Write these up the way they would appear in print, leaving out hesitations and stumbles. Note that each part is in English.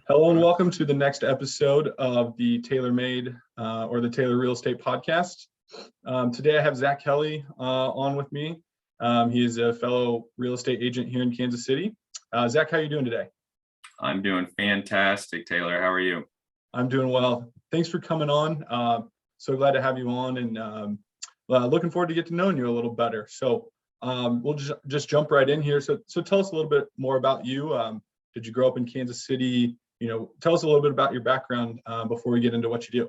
Hello and welcome to the next episode of the Taylor Made or the Taylor Real Estate Podcast. Today I have Zack Kelly on with me. He is a fellow real estate agent here in Kansas City. Zack, how are you doing today? I'm doing fantastic, Taylor. How are you? I'm doing well. Thanks for coming on. So glad to have you on, and looking forward to get to knowing you a little better. So we'll just jump right in here. So tell us a little bit more about you. Did you grow up in Kansas City? Tell us a little bit about your background before we get into what you do.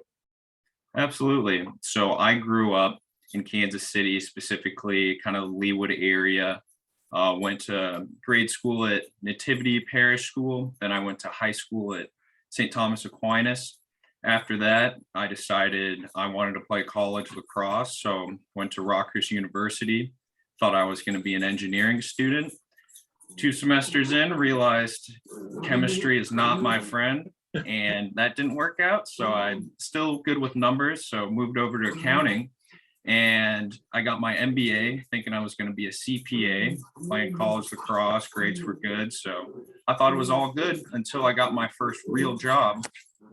Absolutely. So I grew up in Kansas City, specifically kind of Leawood area. Went to grade school at Nativity Parish School. Then I went to high school at St. Thomas Aquinas. After that, I decided I wanted to play college lacrosse. So went to Rockhurst University. Thought I was going to be an engineering student. 2 semesters in, realized chemistry is not my friend, and that didn't work out. So I'm still good with numbers, so moved over to accounting, and I got my MBA thinking I was going to be a CPA. Playing college lacrosse, grades were good, so I thought it was all good until I got my first real job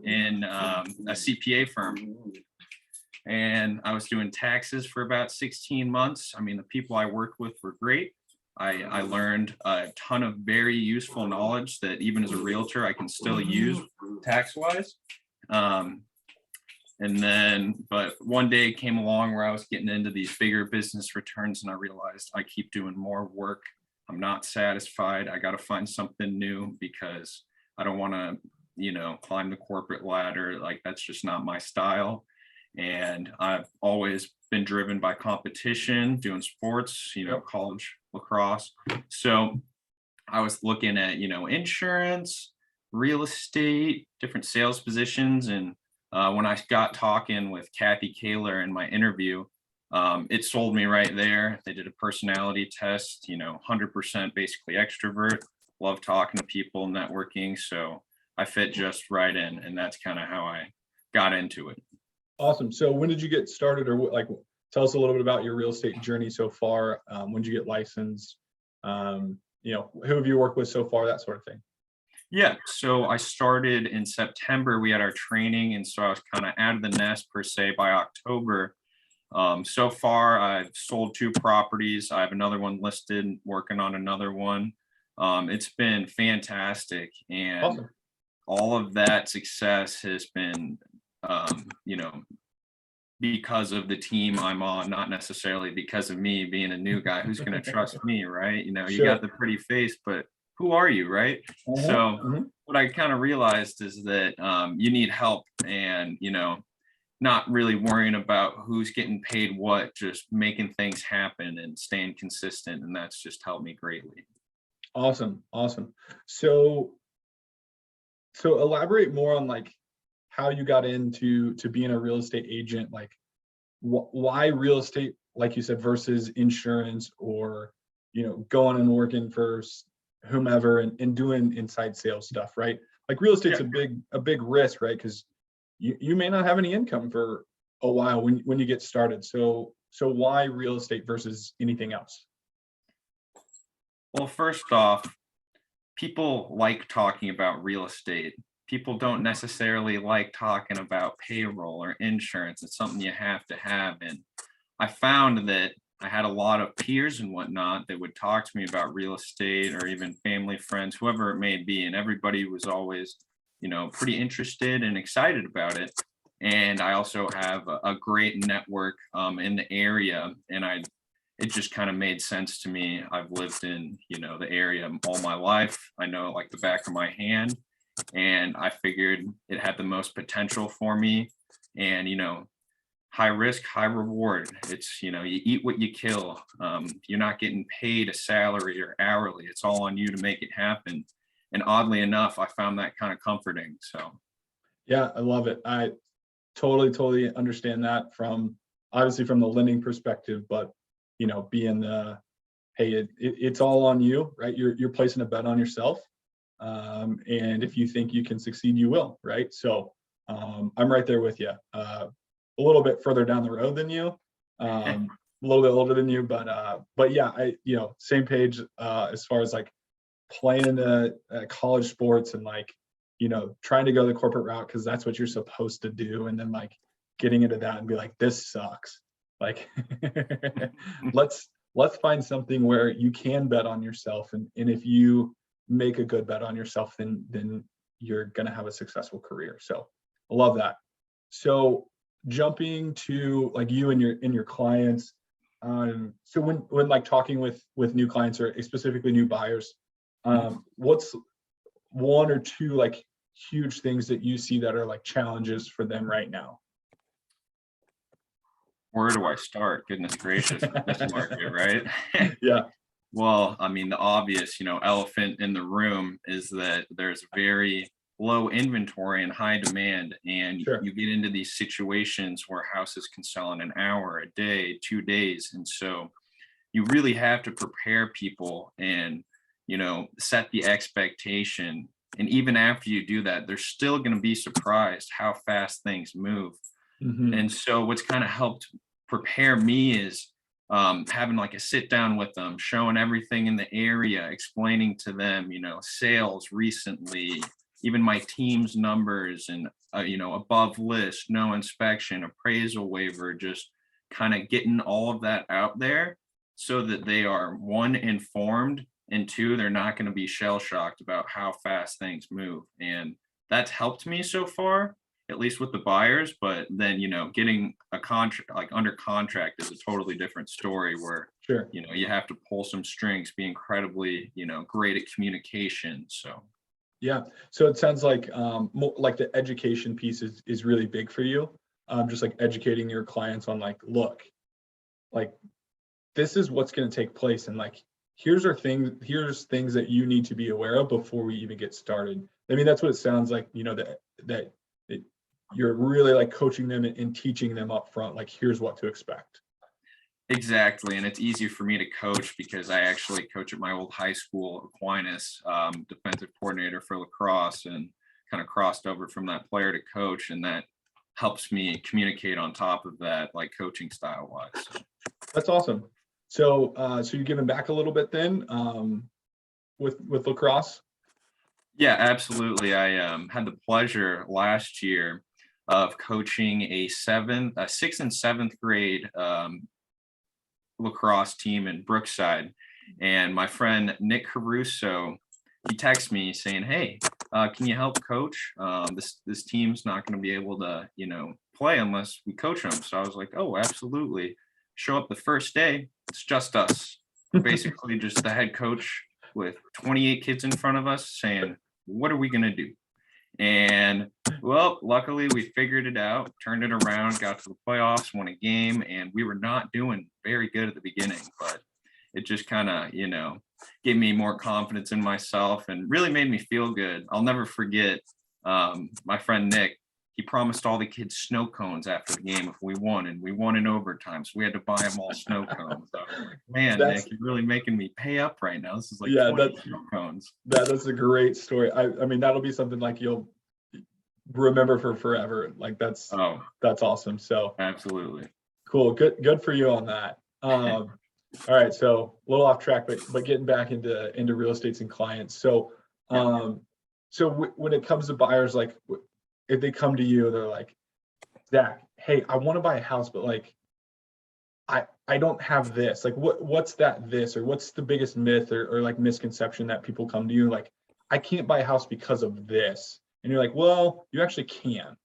in a CPA firm. And I was doing taxes for about 16 months. I mean, the people I worked with were great. I learned a ton of very useful knowledge that even as a realtor, I can still use tax-wise. But one day came along where I was getting into these bigger business returns, and I realized I keep doing more work. I'm not satisfied. I got to find something new because I don't want to, climb the corporate ladder. Like, that's just not my style. And I've always been driven by competition, doing sports, college lacrosse. So I was looking at, insurance, real estate, different sales positions. And when I got talking with Kathy Kaler in my interview, it sold me right there. They did a personality test, 100% basically extrovert, love talking to people, networking. So I fit just right in. And that's kind of how I got into it. Awesome. So when did you get started, or tell us a little bit about your real estate journey so far? When did you get licensed? Who have you worked with so far, that sort of thing? Yeah, so I started in September. We had our training, and so I was kind of out of the nest per se by October. So far, I've sold 2 properties. I have another one listed, working on another one. It's been fantastic, and Awesome. All of that success has been because of the team I'm on, not necessarily because of me being a new guy. Who's going to trust me, right? You Sure. got the pretty face, but who are you, right? So what I kind of realized is that you need help, and not really worrying about who's getting paid what, just making things happen and staying consistent, and that's just helped me greatly. Awesome. So elaborate more on how you got into being a real estate agent. Why real estate, like you said, versus insurance, or going and working for whomever and doing inside sales stuff, right? Like, real estate's a big risk, right? Because you may not have any income for a while when you get started. So why real estate versus anything else? Well, first off, people like talking about real estate. People don't necessarily like talking about payroll or insurance. It's something you have to have. And I found that I had a lot of peers and whatnot that would talk to me about real estate, or even family, friends, whoever it may be. And everybody was always, pretty interested and excited about it. And I also have a great network in the area, and it just kind of made sense to me. I've lived in, the area all my life. I know it like the back of my hand. And I figured it had the most potential for me. And, high risk, high reward. It's, you eat what you kill. You're not getting paid a salary or hourly. It's all on you to make it happen. And oddly enough, I found that kind of comforting. So. Yeah, I love it. I totally understand that, obviously from the lending perspective, but being hey, it's all on you, right? You're placing a bet on yourself. And if you think you can succeed, you will, right? So I'm right there with you. A little bit further down the road than you, a little bit older than you, but yeah, same page as far as playing college sports and trying to go the corporate route because that's what you're supposed to do, and then like getting into that and be like, this sucks. Like, let's find something where you can bet on yourself, and if you make a good bet on yourself, then you're gonna have a successful career. So I love that. So jumping to like you and your clients, so when like talking with new clients or specifically new buyers, what's one or two like huge things that you see that are like challenges for them right now? Where do I start? Goodness gracious, with this market, right? Yeah, Well, I mean, the obvious, elephant in the room is that there's very low inventory and high demand. And sure. you get into these situations where houses can sell in an hour, a day, 2 days. And so you really have to prepare people and, set the expectation. And even after you do that, they're still going to be surprised how fast things move. Hmm. And so what's kind of helped prepare me is having like a sit down with them, showing everything in the area, explaining to them, sales recently, even my team's numbers and, above list, no inspection, appraisal waiver, just kind of getting all of that out there so that they are, one, informed, and two, they're not going to be shell shocked about how fast things move. And that's helped me so far, at least with the buyers. But then, getting a contract, like under contract, is a totally different story where, Sure. you have to pull some strings, be incredibly, great at communication. So Yeah. So it sounds like like the education piece is really big for you. Just like educating your clients on like, look, like this is what's going to take place, and like here's things that you need to be aware of before we even get started. I mean, that's what it sounds like, that you're really like coaching them and teaching them up front, like here's what to expect. exactly. And it's easier for me to coach because I actually coach at my old high school, Aquinas, defensive coordinator for lacrosse, and kind of crossed over from that player to coach. And that helps me communicate on top of that, like coaching style wise. So. That's awesome. So you're giving back a little bit then, with lacrosse? Yeah, absolutely. I had the pleasure last year of coaching a sixth and seventh grade lacrosse team in Brookside. And my friend Nick Caruso, he texted me saying, "Hey, can you help coach? This team's not going to be able to, play unless we coach them." So I was like, "Oh, absolutely." Show up the first day, it's just us. Basically just the head coach with 28 kids in front of us saying, "What are we going to do?" And well, luckily we figured it out, turned it around, got to the playoffs, won a game, and we were not doing very good at the beginning, but it just kind of, gave me more confidence in myself and really made me feel good. I'll never forget my friend Nick. He promised all the kids snow cones after the game if we won, and we won in overtime. So we had to buy them all snow cones. So I was like, man, That's Nick, you're really making me pay up right now. This is like yeah, 20 snow cones. that's a great story. I mean, that'll be something like you'll remember for forever. Like Oh, that's awesome. So absolutely. cool. Good for you on that. All right, so a little off track, but getting back into real estates and clients. So Yeah. when it comes to buyers, like if they come to you, they're like, Zach, hey, I want to buy a house, but like I don't have this. Like what's this, or what's the biggest myth or like misconception that people come to you like, I can't buy a house because of this. And you're like, well, you actually can.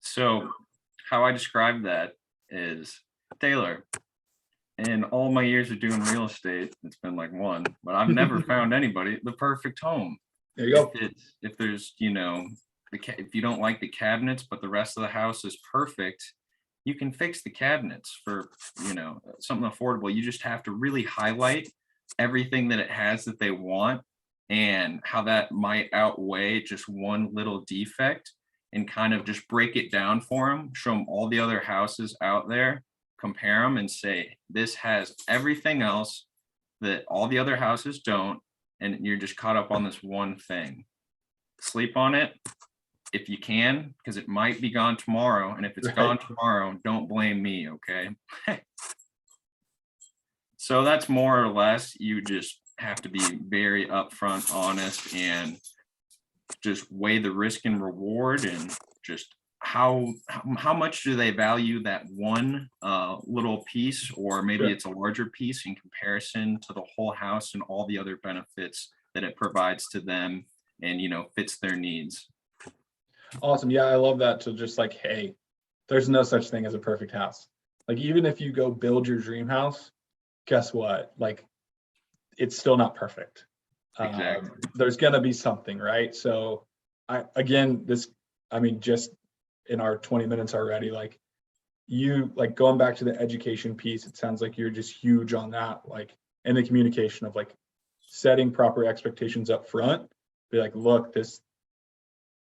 So how I describe that is, Taylor, in all my years of doing real estate, it's been like one, but I've never found anybody the perfect home. There you go. If there's, if you don't like the cabinets, but the rest of the house is perfect, you can fix the cabinets for, something affordable. You just have to really highlight everything that it has that they want and how that might outweigh just one little defect, and kind of just break it down for them, show them all the other houses out there, compare them and say, this has everything else that all the other houses don't, and you're just caught up on this one thing. Sleep on it if you can, because it might be gone tomorrow. And if it's gone tomorrow, don't blame me, okay? So that's more or less, you just have to be very upfront, honest, and just weigh the risk and reward, and just how much do they value that one little piece, or maybe Sure. it's a larger piece in comparison to the whole house and all the other benefits that it provides to them, and fits their needs. Awesome. Yeah, I love that. To just like, hey, there's no such thing as a perfect house. Like, even if you go build your dream house, guess what? Like, it's still not perfect. Exactly. There's gonna be something, right? So again, I mean, just in our 20 minutes already, like, you like going back to the education piece, it sounds like you're just huge on that, like, and the communication of like setting proper expectations up front. Be like, look, it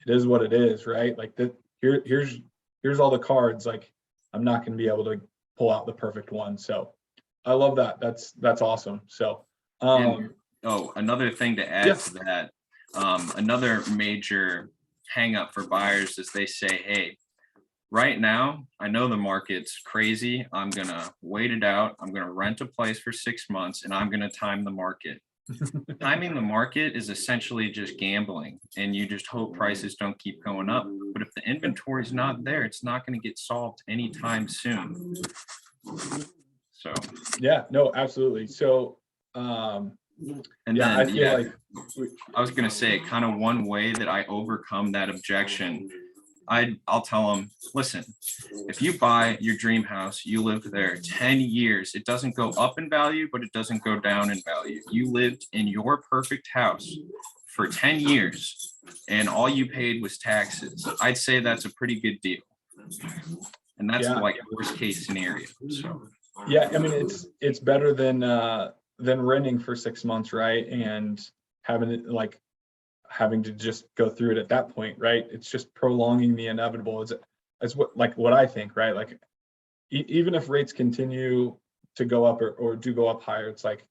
is what it is, right? Like, here's all the cards. Like, I'm not going to be able to pull out the perfect one. So I love that. That's awesome. So And um another thing to add yeah. to that, another major hang up for buyers is they say, hey, right now, I know the market's crazy. I'm going to wait it out. I'm going to rent a place for 6 months, and I'm going to time the market. Timing the market is essentially just gambling, and you just hope prices don't keep going up. But if the inventory is not there, it's not going to get solved anytime soon. So, Yeah, no, absolutely. So and yeah, I then, feel yeah, like I was going to say kind of one way that I overcome that objection. I'll tell them, listen, if you buy your dream house, you live there 10 years, it doesn't go up in value, but it doesn't go down in value. You lived in your perfect house for 10 years and all you paid was taxes. I'd say that's a pretty good deal. And that's yeah, like worst case scenario. So yeah, I mean, it's better than renting for 6 months, right? And having it like having to just go through it at that point, right? It's just prolonging the inevitable. It's what I think, right? Like, even if rates continue to go up, or do go up higher, it's like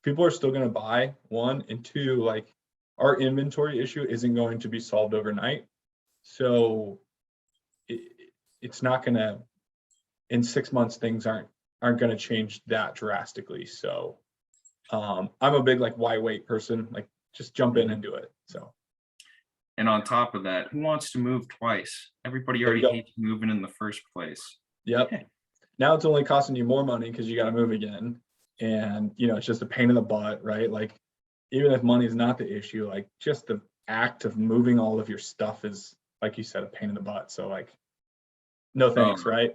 people are still going to buy, one, and two, like, our inventory issue isn't going to be solved overnight. So it, it's not going to, in 6 months, things aren't going to change that drastically. So I'm a big like why wait person, like, just jump in and do it. So and on top of that, who wants to move twice? Everybody there you already go. hates moving in the first place. Yep. Now it's only costing you more money because you got to move again. And, it's just a pain in the butt, right? Like, even if money is not the issue, like, just the act of moving all of your stuff is, like you said, a pain in the butt. So, like, no Oh, thanks, right?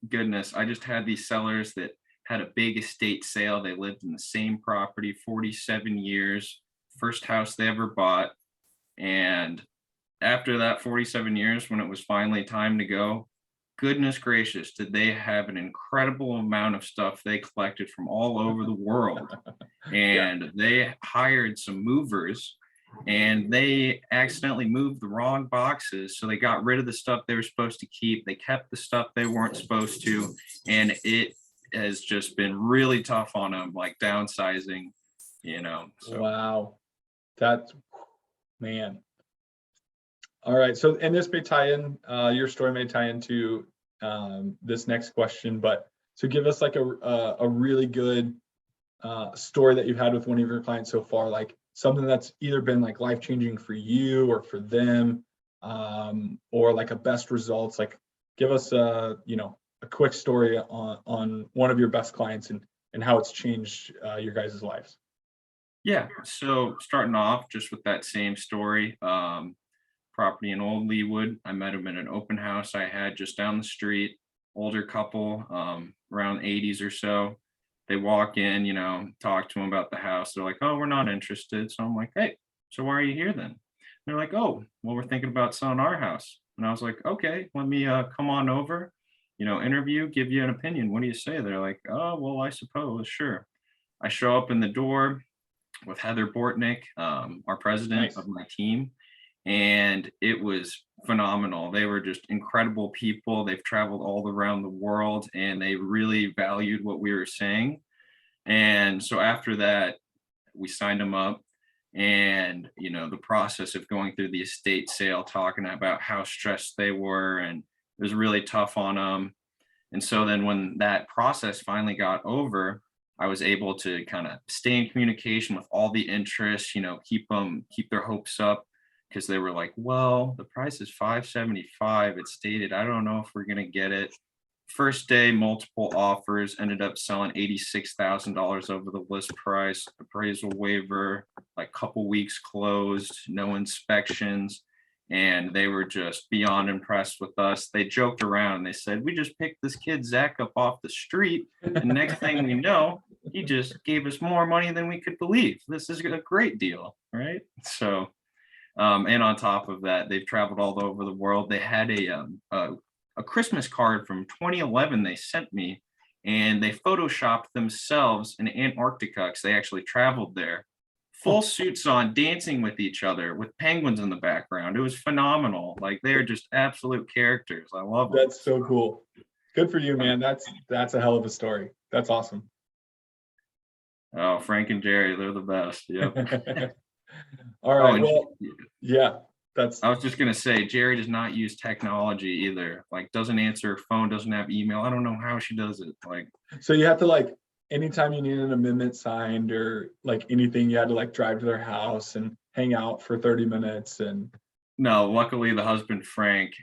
goodness, I just had these sellers that had a big estate sale. They lived in the same property 47 years, first house they ever bought. And after that 47 years, when it was finally time to go, goodness gracious, did they have an incredible amount of stuff they collected from all over the world. Yeah. And they hired some movers, and they accidentally moved the wrong boxes. So they got rid of the stuff they were supposed to keep. They kept the stuff they weren't supposed to. And it has just been really tough on them, like downsizing. So Wow. That's, man. All right. So, and this may tie in, your story may tie into this next question, but so give us like a really good story that you've had with one of your clients so far, like something that's either been like life changing for you or for them, or like a best results. Like, give us a quick story on one of your best clients, and how it's changed your guys' lives. yeah, so starting off just with that same story, property in Old Leawood. I met him at an open house I had just down the street. Older couple, around 80s or so. They walk in, talk to them about the house. They're like, "Oh, we're not interested." So I'm like, "Hey, so why are you here then?" They're like, "Oh, well, we're thinking about selling our house." And I was like, "Okay, let me come on over, interview, give you an opinion. What do you say?" They're like, "Oh, well, I suppose, sure." I show up in the door with Heather Bortnick, our president Nice. of my team, and it was phenomenal. They were just incredible people. They've traveled all around the world, and they really valued what we were saying. And so after that, we signed them up. And the process of going through the estate sale, talking about how stressed they were, and it was really tough on them. And so then when that process finally got over, I was able to kind of stay in communication with all the interests, keep their hopes up, because they were like, well, the price is 575. It's stated. I don't know if we're gonna get it. First day, multiple offers, ended up selling $86,000 over the list price, appraisal waiver, like couple weeks closed, no inspections. And they were just beyond impressed with us. They joked around and they said, we just picked this kid Zach up off the street. And next thing we know, he just gave us more money than we could believe. This is a great deal, right? So, and on top of that, they've traveled all over the world. They had a Christmas card from 2011 they sent me, and they photoshopped themselves in Antarctica because they actually traveled there. Full suits on, dancing with each other with penguins in the background. It was phenomenal. Like they're just absolute characters. I love them. That's so cool. Good for you, man. That's a hell of a story. That's awesome. Oh, Frank and Jerry, they're the best. Yep. All Oh, right. and Well, yeah, that's I was just gonna say, Jerry does not use technology either. Like, doesn't answer her phone, doesn't have email. I don't know how she does it. Like, so you have to like anytime you need an amendment signed or like anything, you had to like drive to their house and hang out for 30 minutes and no, luckily the husband Frank,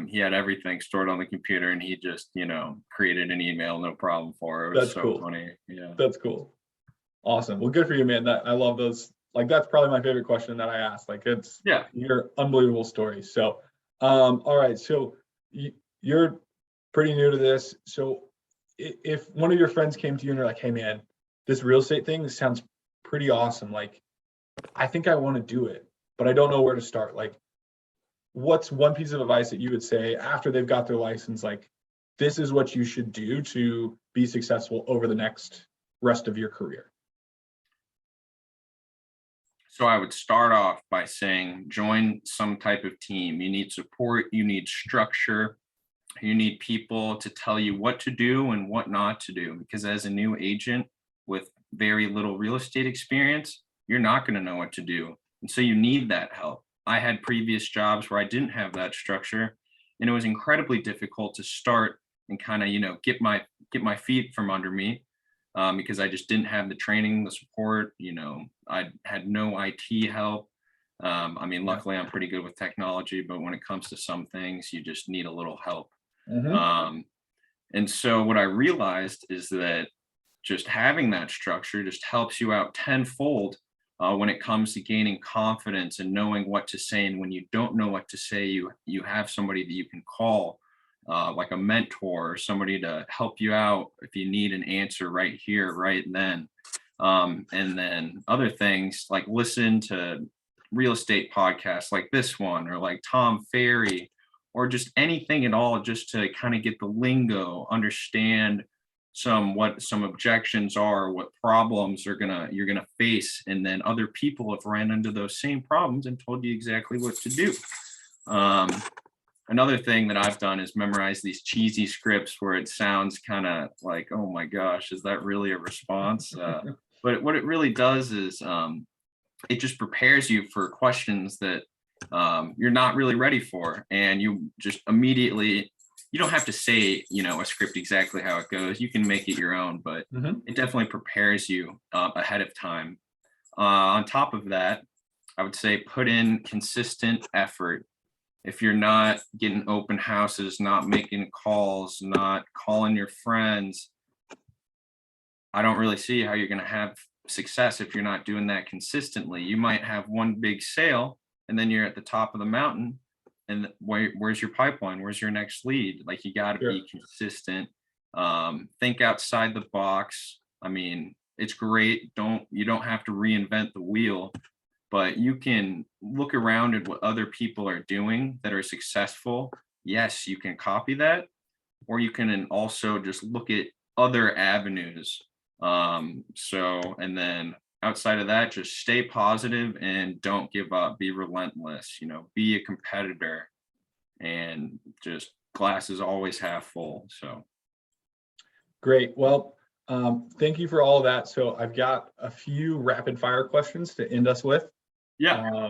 he had everything stored on the computer, and he just, created an email, no problem for her. It was that's so cool. funny. Yeah. That's cool. Awesome. Well, good for you, man. That I love those. Like that's probably my favorite question that I asked. Like it's Yeah. your unbelievable story. So, all right. So you're pretty new to this. So if one of your friends came to you and they're like, "Hey, man, this real estate thing sounds pretty awesome. Like, I think I want to do it, but I don't know where to start." Like, what's one piece of advice that you would say after they've got their license? Like, this is what you should do to be successful over the next rest of your career. So I would start off by saying, join some type of team. You need support, you need structure, you need people to tell you what to do and what not to do. Because as a new agent with very little real estate experience, you're not going to know what to do. And so you need that help. I had previous jobs where I didn't have that structure, and it was incredibly difficult to start and kind of, get my feet from under me. Because I just didn't have the training, the support. I had no IT help. Luckily, I'm pretty good with technology, but when it comes to some things, you just need a little help. Mm-hmm. And so what I realized is that just having that structure just helps you out tenfold when it comes to gaining confidence and knowing what to say. And when you don't know what to say, you have somebody that you can call, like a mentor or somebody to help you out if you need an answer right here, right then. And then other things like listen to real estate podcasts like this one, or like Tom Ferry, or just anything at all, just to kind of get the lingo, understand what some objections are, what problems you're gonna face, and then other people have ran into those same problems and told you exactly what to do. Another thing that I've done is memorize these cheesy scripts where it sounds kind of like, oh my gosh, is that really a response? But what it really does is it just prepares you for questions that you're not really ready for. And you just immediately, you don't have to say, a script exactly how it goes. You can make it your own, but Mm-hmm. it definitely prepares you ahead of time. On top of that, I would say put in consistent effort. If you're not getting open houses, not making calls, not calling your friends, I don't really see how you're going to have success if you're not doing that consistently. You might have one big sale and then you're at the top of the mountain, and where's your pipeline? Where's your next lead? Like, you got to Sure. be consistent. Think outside the box. It's great. You don't have to reinvent the wheel, but you can look around at what other people are doing that are successful. Yes, you can copy that, or you can also just look at other avenues. And then outside of that, just stay positive and don't give up. Be relentless, be a competitor, and just glass is always half full. So Great. Well, thank you for all of that. So I've got a few rapid fire questions to end us with. yeah.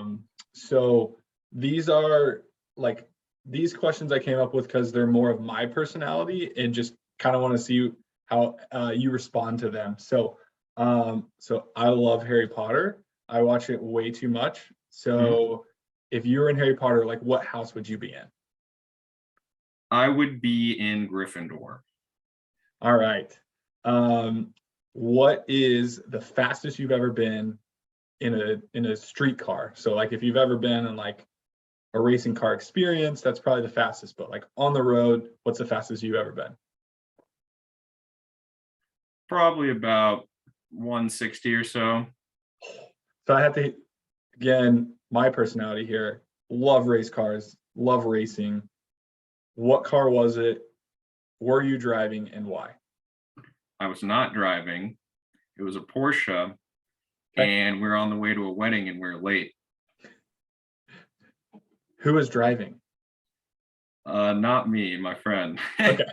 So these are like these questions I came up with because they're more of my personality and just kind of want to see how you respond to them. So I love Harry Potter. I watch it way too much. So if you were in Harry Potter, like what house would you be in? I would be in Gryffindor. All right. What is the fastest you've ever been in a street car? So like if you've ever been in like a racing car experience, that's probably the fastest, but like on the road, what's the fastest you've ever been? Probably about 160 or so. So I have to, again, my personality here, love race cars, love racing. What car was it? Were you driving and why? I was not driving. It was a Porsche, Okay. and we were on the way to a wedding and we were late. Who was driving? Not me, my friend. Okay.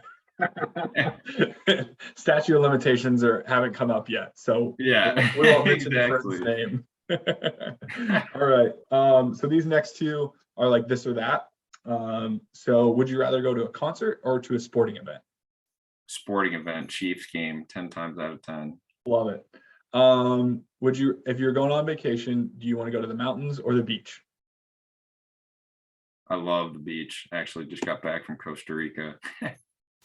Statute of limitations haven't come up yet, so Yeah, we won't mention the exactly. friend's name. All right. So these next two are like this or that. So would you rather go to a concert or to a sporting event? Sporting event, Chiefs game, 10 times out of 10. Love it. Would you, if you're going on vacation, do you want to go to the mountains or the beach? I love the beach. Actually, just got back from Costa Rica.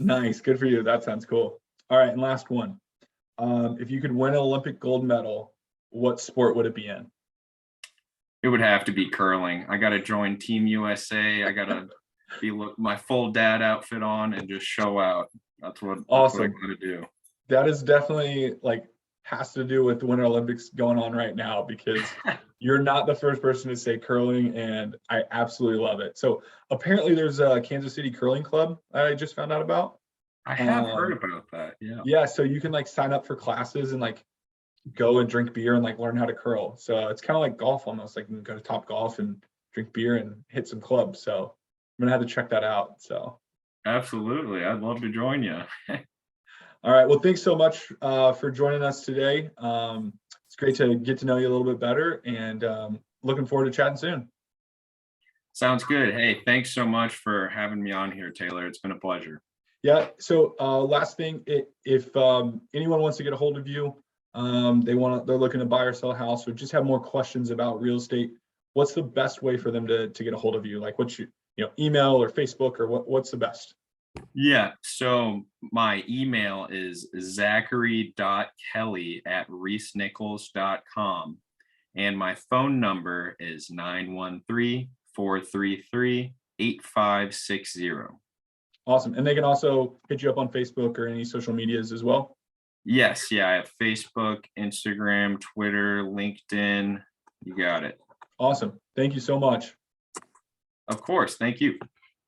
Nice, good for you. That sounds cool. All right, and last one. If you could win an Olympic gold medal, what sport would it be in? It would have to be curling. I got to join Team USA. I got to be my full dad outfit on and just show out. That's what I Awesome. got to do. That is definitely like has to do with the Winter Olympics going on right now because you're not the first person to say curling, and I absolutely love it. So apparently there's a Kansas City curling club I just found out about. I have heard about that. Yeah. Yeah, so you can like sign up for classes and like go and drink beer and like learn how to curl. So it's kind of like golf almost. Like you can go to Top Golf and drink beer and hit some clubs. So I'm gonna have to check that out. So Absolutely. I'd love to join you. all right. Well, thanks so much for joining us today. It's great to get to know you a little bit better, and looking forward to chatting soon. Sounds good. Hey, thanks so much for having me on here, Taylor. It's been a pleasure. Yeah. So last thing, if anyone wants to get a hold of you, they're looking to buy or sell a house, or just have more questions about real estate, what's the best way for them to get a hold of you? Like what's your email or Facebook, or what's the best? Yeah. So my email is zachary.kelly@reesenichols.com. And my phone number is 913-433-8560. Awesome. And they can also hit you up on Facebook or any social medias as well. Yes. Yeah. I have Facebook, Instagram, Twitter, LinkedIn. You got it. Awesome. Thank you so much. Of course. Thank you.